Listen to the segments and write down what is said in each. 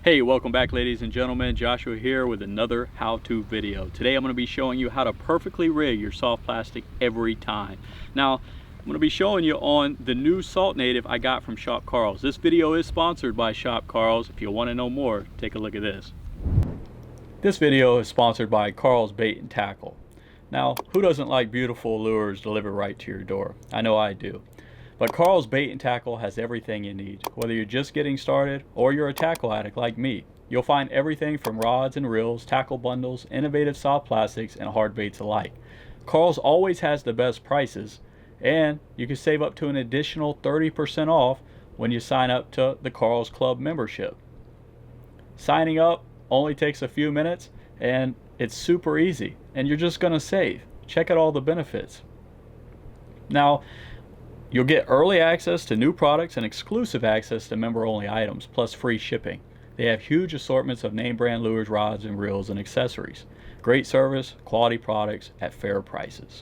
Hey, welcome back ladies and gentlemen. Joshua here with another how-to video. Today I'm going to be showing you how to perfectly rig your soft plastic every time. Now, I'm going to be showing you on the new Salt Native I got from Shop Karl's. This video is sponsored by Shop Karl's. If you want to know more, take a look at this. This video is sponsored by Karl's Bait and Tackle. Now, who doesn't like beautiful lures delivered right to your door? I know I do. But Karl's Bait and Tackle has everything you need. Whether you're just getting started or you're a tackle addict like me, you'll find everything from rods and reels, tackle bundles, innovative soft plastics, and hard baits alike. Karl's always has the best prices, and you can save up to an additional 30% off when you sign up to the Karl's Club membership. Signing up only takes a few minutes, and it's super easy, and you're just going to save. Check out all the benefits. Now, you'll get early access to new products and exclusive access to member-only items, plus free shipping. They have huge assortments of name brand lures, rods, and reels, and accessories. Great service, quality products at fair prices.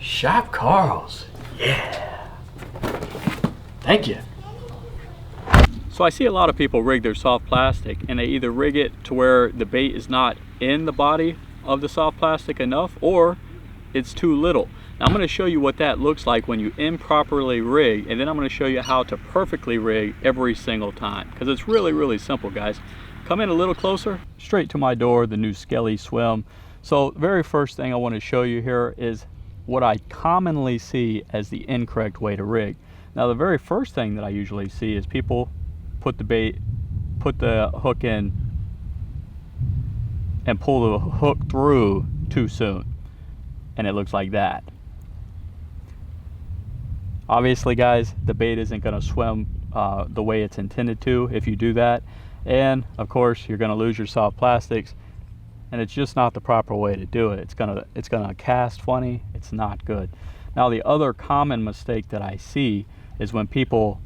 Shop Karl's, yeah. Thank you. So I see a lot of people rig their soft plastic, and they either rig it to where the bait is not in the body of the soft plastic enough, or it's too little. Now I'm going to show you what that looks like when you improperly rig, and then I'm going to show you how to perfectly rig every single time, because it's really simple, guys. Come in a little closer. Straight to my door, the new Skelly Swim. So the very first thing I want to show you here is what I commonly see as the incorrect way to rig. Now the very first thing that I usually see is people put the hook in and pull the hook through too soon, and it looks like that. Obviously guys, the bait isn't going to swim the way it's intended to if you do that, and of course you're going to lose your soft plastics, and it's just not the proper way to do it. It's gonna cast funny. It's not good. Now the other common mistake that I see is when people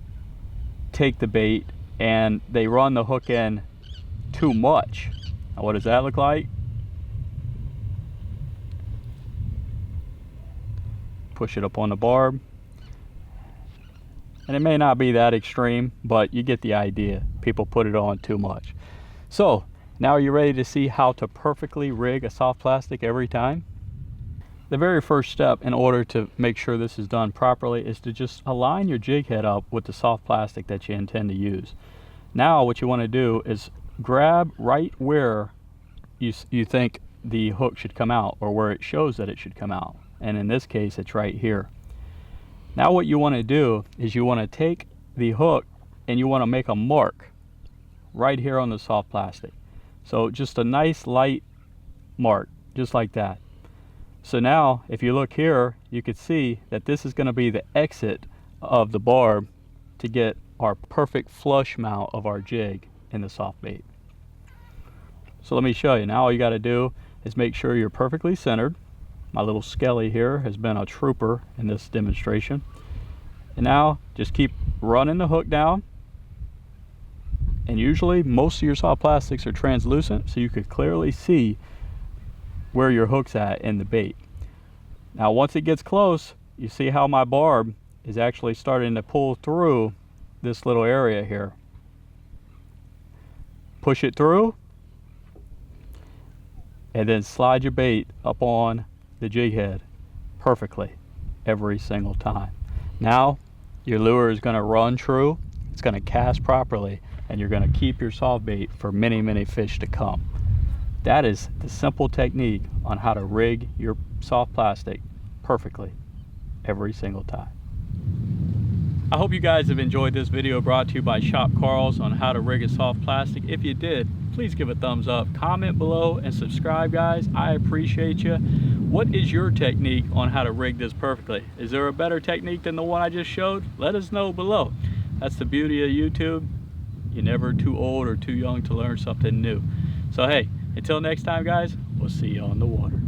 take the bait and they run the hook in too much. Now what does that look like? Push it up on the barb. And it may not be that extreme, but you get the idea. People put it on too much. So, now are you ready to see how to perfectly rig a soft plastic every time? The very first step in order to make sure this is done properly is to just align your jig head up with the soft plastic that you intend to use. Now what you want to do is grab right where you think the hook should come out, or where it shows that it should come out. And in this case, it's right here. Now what you want to do is you want to take the hook and you want to make a mark right here on the soft plastic. So just a nice light mark, just like that. So now if you look here, you can see that this is going to be the exit of the barb to get our perfect flush mount of our jig in the soft bait. So let me show you. Now all you got to do is make sure you're perfectly centered. My little Skelly here has been a trooper in this demonstration. And now just keep running the hook down. And usually most of your soft plastics are translucent, so you could clearly see where your hook's at in the bait. Now once it gets close, you see how my barb is actually starting to pull through this little area here. Push it through, and then slide your bait up on the jig head perfectly every single time. Now your lure is going to run true, it's going to cast properly, and you're going to keep your soft bait for many fish to come. That is the simple technique on how to rig your soft plastic perfectly every single time. I hope you guys have enjoyed this video brought to you by Shop Karl's on how to rig a soft plastic. If you did, please give a thumbs up, comment below, and subscribe, guys. I appreciate you. What is your technique on how to rig this perfectly? Is there a better technique than the one I just showed? Let us know below. That's the beauty of YouTube. You're never too old or too young to learn something new. So hey, until next time guys, we'll see you on the water.